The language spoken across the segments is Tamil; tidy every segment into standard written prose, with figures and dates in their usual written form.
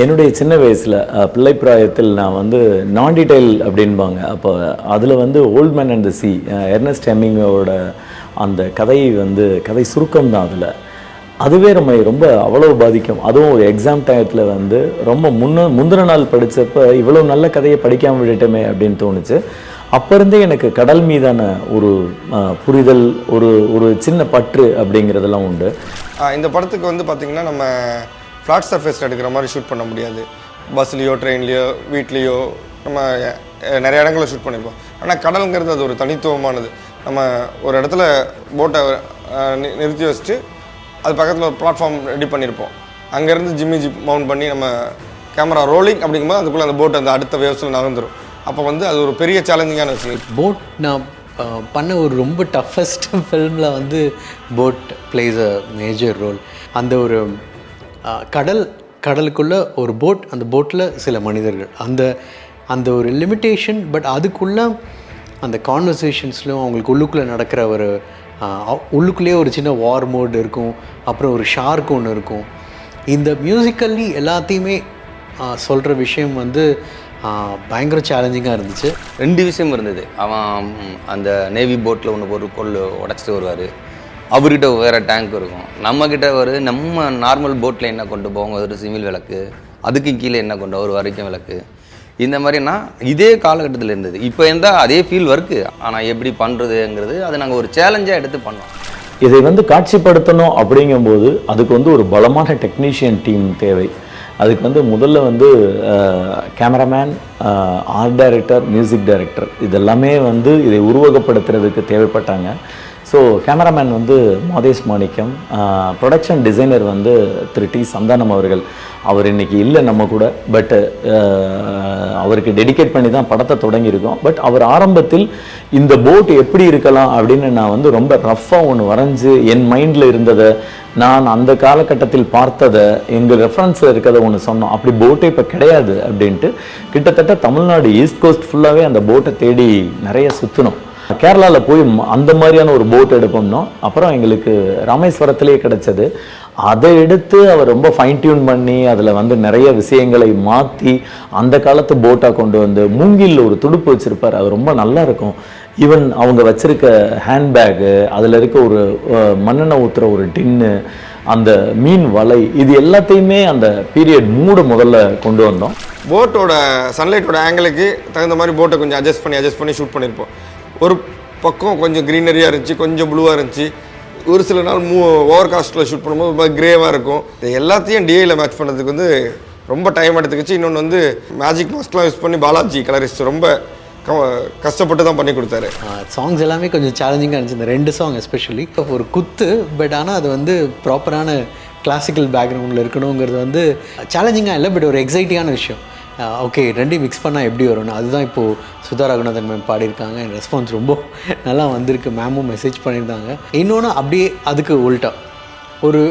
என்னுடைய சின்ன வயசில் பிள்ளை பிராயத்தில் நான் வந்து நான் டீடைல் அப்படின்பாங்க. அப்போ அதில் வந்து old man and the sea Ernest ஹெமிங்கோட அந்த கதை சுருக்கம் தான். அதுவே நம்ம ரொம்ப அவ்வளோ பாதிக்கும். அதுவும் ஒரு எக்ஸாம் டயத்தில் வந்து ரொம்ப முந்தின நாள் படித்தப்போ இவ்வளோ நல்ல கதையை படிக்காமல் விட்டுட்டோமே அப்படின்னு தோணுச்சு. அப்போ இருந்தே எனக்கு கடல் மீதான ஒரு புரிதல், ஒரு சின்ன பற்று அப்படிங்கிறதெல்லாம் உண்டு. இந்த படத்துக்கு வந்து பார்த்திங்கன்னா நம்ம ஃப்ளாட் சர்ஃபேஸில் எடுக்கிற மாதிரி ஷூட் பண்ண முடியாது. பஸ்லேயோ ட்ரெயின்லேயோ வீட்லேயோ நம்ம நிறைய இடங்களில் ஷூட் பண்ணியிருப்போம். ஆனால் கடலுங்கிறது அது ஒரு தனித்துவமானது. நம்ம ஒரு இடத்துல போட்டை நிறுத்தி வச்சுட்டு அது பக்கத்தில் ஒரு பிளாட்ஃபார்ம் ரெடி பண்ணியிருப்போம். அங்கேருந்து ஜிப் மவுண்ட் பண்ணி நம்ம கேமரா ரோலிங் அப்படிங்கும்போது அதுக்குள்ளே அந்த போட் அந்த அடுத்த வேவ்ஸில் நகர்ந்துடும். அப்போ வந்து அது ஒரு பெரிய சேலஞ்சிங்கான விஷயம். போட் நான் பண்ண ஒரு ரொம்ப டஃபஸ்ட் ஃபில்மில் வந்து boat plays a major role. அந்த ஒரு கடலுக்குள்ளே ஒரு போட், அந்த போட்டில் சில மனிதர்கள், அந்த ஒரு லிமிட்டேஷன். பட் அதுக்குள்ளே அந்த கான்வர்சேஷன்ஸ்லையும் அவங்களுக்கு உள்ளுக்குள்ளே நடக்கிற ஒரு உள்ளுக்குள்ளேயே ஒரு சின்ன வார் மோட் இருக்கும். அப்புறம் ஒரு ஷார்க் ஒன்று இருக்கும். இந்த மியூசிக்கல்லி எல்லாத்தையுமே சொல்கிற விஷயம் வந்து பயங்கர சேலஞ்சிங்காக இருந்துச்சு. 2 விஷயம் இருந்தது. அவன் அந்த நேவி போட்டில் ஒரு கொள்ளு உடச்சிட்டு வருவார். அவர்கிட்ட வேறு டேங்க் இருக்கும். நம்மக்கிட்ட நம்ம நார்மல் போட்டில் என்ன கொண்டு போவாங்க, ஒரு சிவில் விளக்கு, அதுக்கு கீழே என்ன கொண்டு ஒரு வரைக்கும் விளக்கு, இந்த மாதிரினா இதே காலகட்டத்தில் இருந்தது. இப்போ இருந்தால் அதே ஃபீல் ஒர்க்கு. ஆனால் எப்படி பண்ணுறதுங்கிறது அதை நாங்கள் ஒரு சேலஞ்சாக எடுத்து பண்ணோம். இதை வந்து காட்சிப்படுத்தணும் அப்படிங்கும்போது அதுக்கு வந்து ஒரு பலமான டெக்னீஷியன் டீம் தேவை. அதுக்கு வந்து முதல்ல வந்து cameraman, art director, music director இதெல்லாமே வந்து இதை உருவகப்படுத்துறதுக்கு தேவைப்பட்டாங்க. ஸோ கேமராமேன் வந்து மாதேஷ் மாணிக்கம், ப்ரொடக்ஷன் டிசைனர் வந்து திரு டி சந்தானம் அவர்கள். அவர் இன்றைக்கி இல்லை நம்ம கூட. பட் அவருக்கு டெடிகேட் பண்ணி தான் படத்தை தொடங்கியிருக்கோம். பட் அவர் ஆரம்பத்தில் இந்த போட் எப்படி இருக்கலாம் அப்படின்னு நான் வந்து ரொம்ப ரஃப்பாக ஒன்று வரைஞ்சி என் மைண்டில் இருந்ததை, நான் அந்த காலகட்டத்தில் பார்த்ததை, எங்கள் ரெஃபரன்ஸில் இருக்கிறத ஒன்று சொன்னோம். அப்படி போட்டே இப்போ கிடையாது அப்படின்ட்டு கிட்டத்தட்ட தமிழ்நாடு ஈஸ்ட் கோஸ்ட் ஃபுல்லாகவே அந்த போட்டை தேடி நிறைய சுற்றினோம். கேரளாவில் போய் அந்த மாதிரியான ஒரு போட் எடுப்போம்னோ அப்புறம் எங்களுக்கு ராமேஸ்வரத்திலே கிடச்சது. அதை எடுத்து அவர் ரொம்ப ஃபைன் டியூன் பண்ணி அதில் வந்து நிறைய விஷயங்களை மாற்றி அந்த காலத்து போட்டாக கொண்டு வந்து மூங்கில் ஒரு துடுப்பு வச்சுருப்பார். அது ரொம்ப நல்லா இருக்கும். ஈவன் அவங்க வச்சுருக்க ஹேண்ட்பேக்கு, அதில் இருக்க ஒரு மண்ணெண்ணெய் ஊற்றுற ஒரு டின்னு, அந்த மீன் வலை, இது எல்லாத்தையுமே அந்த பீரியட் மூட முதல்ல கொண்டு வந்தோம். போட்டோட சன்லைட்டோட ஆங்கிளுக்கு தகுந்த மாதிரி போட்டை கொஞ்சம் அட்ஜஸ்ட் பண்ணி ஷூட் பண்ணியிருப்போம். ஒரு பக்கம் கொஞ்சம் க்ரீனரியாக இருந்துச்சு, கொஞ்சம் ப்ளூவாக இருந்துச்சு. ஒரு சில நாள் ஓவர் காஸ்ட்டில் ஷூட் பண்ணும்போது ரொம்ப கிரேவாக இருக்கும். இது எல்லாத்தையும் டிஐயில் மேட்ச் பண்ணுறதுக்கு வந்து ரொம்ப டைம் எடுத்துக்கிச்சு. இன்னொன்று வந்து மேஜிக் மாஸ்க்லாம் யூஸ் பண்ணி பாலாஜி கலரிஸ்ட் ரொம்ப கஷ்டப்பட்டு தான் பண்ணி கொடுத்தாரு. சாங்ஸ் எல்லாமே கொஞ்சம் சேலஞ்சிங்காக இருந்துச்சு. இந்த 2 சாங் எஸ்பெஷலி ஒரு குத்து. பட் ஆனால் அது வந்து ப்ராப்பரான கிளாசிக்கல் பேக்ரவுண்டில் இருக்கணுங்கிறது வந்து சேலஞ்சிங்காக இல்லை, பட் ஒரு எக்ஸைட்டிங்கான விஷயம். ஓகே, 2 மிக்ஸ் பண்ணால் எப்படி வரும்னு அதுதான் இப்போது சுதா ரகுநாதன் மேம் பாடியிருக்காங்க. என் ரெஸ்பான்ஸ் ரொம்ப நல்லா வந்திருக்கு. மேமும் மெசேஜ் பண்ணியிருந்தாங்க. இன்னொன்று அப்படியே அதுக்கு உல்ட்டா ஒரு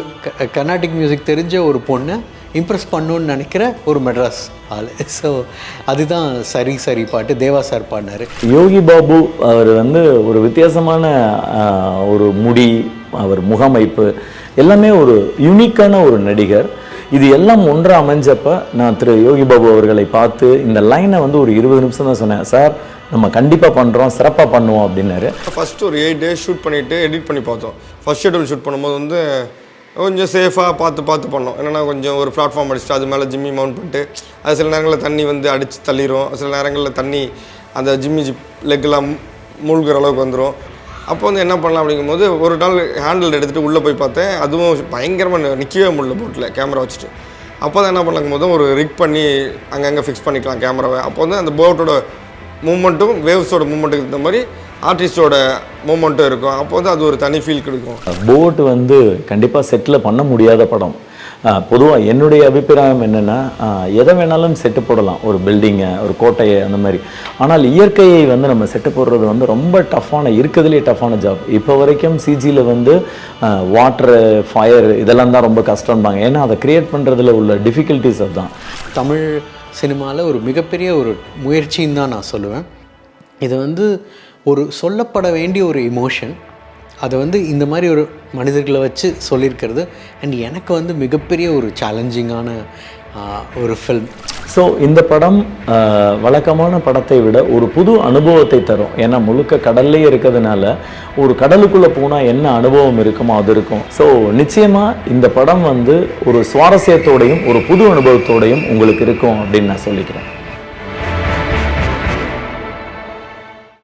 கர்நாடிக் மியூசிக் தெரிஞ்ச ஒரு பொண்ணை இம்ப்ரெஸ் பண்ணணுன்னு நினைக்கிற ஒரு மெட்ராஸ் ஆள். ஸோ அதுதான் சரி பாட்டு தேவா சார் பாடினார். யோகி பாபு அவர் வந்து ஒரு வித்தியாசமான ஒரு முடி, அவர் முகமைப்பு எல்லாமே ஒரு யூனிக்கான ஒரு நடிகர். இது எல்லாம் ஒன்றாக அமைஞ்சப்போ நான் திரு யோகி பாபு அவர்களை பார்த்து இந்த லைனை வந்து ஒரு 20 நிமிஷம் தான் சொன்னேன். சார் நம்ம கண்டிப்பாக பண்ணுறோம், சிறப்பாக பண்ணுவோம் அப்படின்னாரு. ஃபஸ்ட்டு ஒரு 8 days ஷூட் பண்ணிவிட்டு எடிட் பண்ணி பார்த்தோம். ஃபஸ்ட் ஷெட்யூல் ஷூட் பண்ணும்போது வந்து கொஞ்சம் சேஃபாக பார்த்து பண்ணோம். என்னென்னா கொஞ்சம் ஒரு பிளாட்ஃபார்ம் அடிச்சுட்டு அது மேலே ஜிம்மி மவுண்ட் பண்ணிட்டு, அது சில நேரங்களில் தண்ணி வந்து அடித்து தள்ளிடும், சில நேரங்களில் தண்ணி அந்த ஜிப் லெக்கெல்லாம் மூழ்கிற அளவுக்கு வந்துடும். அப்போ வந்து என்ன பண்ணலாம் அப்படிங்கும்போது ஒரு நாள் ஹேண்டில் எடுத்துகிட்டு உள்ளே போய் பார்த்தேன். அதுவும் பயங்கரமாக நிற்கவே முடியல போட்டில் கேமரா வச்சுட்டு. அப்போ தான் என்ன பண்ணலாம் போதும் ஒரு ரிக் பண்ணி அங்கங்கே ஃபிக்ஸ் பண்ணிக்கலாம் கேமராவை. அப்போ வந்து அந்த போட்டோட மூமெண்ட்டும் வேவ்ஸோட மூமெண்ட்டுக்கு தகுந்த மாதிரி ஆர்டிஸ்டோட மூமெண்ட்டும் இருக்கும். அப்போ வந்து அது ஒரு தனி ஃபீல் கொடுக்கும். போட் வந்து கண்டிப்பாக செட்டில் பண்ண முடியாத படம். பொதுவாக என்னுடைய அபிப்பிராயம் என்னென்னா, எதை வேணாலும் செட்டு போடலாம், ஒரு பில்டிங்கை, ஒரு கோட்டையை, அந்த மாதிரி. ஆனால் இயற்கையை வந்து நம்ம செட்டு போடுறது வந்து ரொம்ப இருக்கிறதுலே டஃப்பான ஜாப். இப்போ வரைக்கும் சிஜியில் வந்து வாட்ரு, ஃபயர் இதெல்லாம் தான் ரொம்ப கஷ்டம்பாங்க. ஏன்னா அதை க்ரியேட் பண்ணுறதுல உள்ள டிஃபிகல்ட்டிஸ் அதுதான். தமிழ் சினிமாவில் ஒரு மிகப்பெரிய ஒரு முயற்சின்னு தான் நான் சொல்லுவேன். இது வந்து ஒரு சொல்லப்பட வேண்டிய ஒரு எமோஷன். அதை வந்து இந்த மாதிரி ஒரு மனிதர்களை வச்சு சொல்லியிருக்கிறது. அண்ட் எனக்கு வந்து மிகப்பெரிய ஒரு சேலஞ்சிங்கான ஒரு ஃபில்ம். ஸோ இந்த படம் வழக்கமான படத்தை விட ஒரு புது அனுபவத்தை தரும். ஏன்னா முழுக்க கடல்லே இருக்கிறதுனால ஒரு கடலுக்குள்ளே போனால் என்ன அனுபவம் இருக்குமோ அது இருக்கும். ஸோ நிச்சயமாக இந்த படம் வந்து ஒரு சுவாரஸ்யத்தோடையும் ஒரு புது அனுபவத்தோடையும் உங்களுக்கு இருக்கும் அப்படின்னு நான் சொல்லிக்கிறேன்.